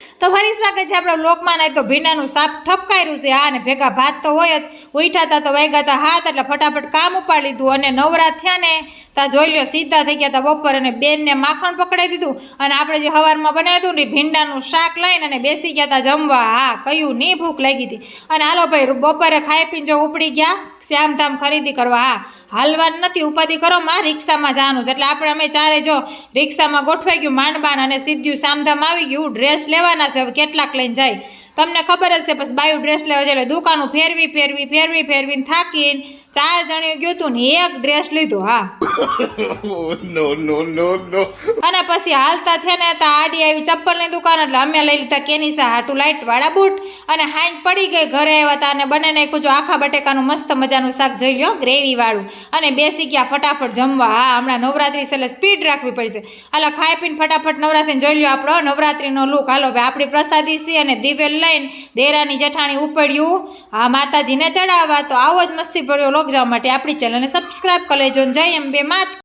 તો ફરી સ્વાગત છે આપણા લોકમાં. નહીં તો ભીંડાનું શાક ઠપકાર્યું છે. હા, ને ભેગા ભાત તો હોય જ. ઉઠ્યા હતા તો વાગ્યા હતા હાથ, એટલે ફટાફટ કામ ઉપાડી લીધું. અને નવરાત થયા ને ત્યાં જોઈ લો સીધા થઈ ગયા હતા બપોર, અને બેનને માખણ પકડાઈ દીધું. અને આપણે જે સવારમાં બનાવ્યું હતું ને ભીંડાનું શાક લઈને અને બેસી ગયા હતા જમવા. હા, કયું નહીં ભૂખ લાગી હતી. અને હાલો ભાઈ બપોરે ખાઈ પીને જો ઉપડી ગયા શ્યામધામ ખરીદી કરવા. હા, હાલવાનું નથી, ઉપાધિ કરો માં, રિક્ષામાં જવાનું છે. એટલે આપણે અમે ચારે જો રિક્ષામાં ગોઠવાઈ ગયું માંડબાન, અને સીધું શ્યામધામ આવી ગયું. ડ્રેસ લેવાના છે, હવે કેટલાક લઈને જાય તમને ખબર જ છે. પછી બાયું ડ્રેસ લેવા જાય એટલે દુકાનું ફેરવીને થાકીને 4 જણીઓ ગયું હતું ને એક ડ્રેસ લીધો. હા અને પછી હાલતા થયા ને તા આડી આવી ચપ્પલની દુકાન, એટલે અમે લઈ લીધા કેનીસા હાટું લાઇટવાળા બૂટ. અને હાંજ પડી ગઈ, ઘરે આવ્યા હતા અને બને નાખ્યું જો આખા બટેકાનું મસ્ત મજાનું શાક જોઈ લ્યો ગ્રેવીવાળું. અને બેસી ગયા ફટાફટ જમવા. હા, હમણાં નવરાત્રી છે એટલે સ્પીડ રાખવી પડશે. હાલો ખાઈ પીને ફટાફટ નવરાત્રીને જોઈ લ્યો આપણો નવરાત્રીનો લુક. હાલો ભાઈ આપણી પ્રસાદી છે અને દિવેલ લઈને દેરાની જેઠાણી ઉપડ્યું આ માતાજીને ચડાવવા. તો આવો જ મસ્તી ભર્યો લોક જવા માટે આપણી ચેનલને સબસ્ક્રાઈબ કરી લેજો. જય અંબે માત.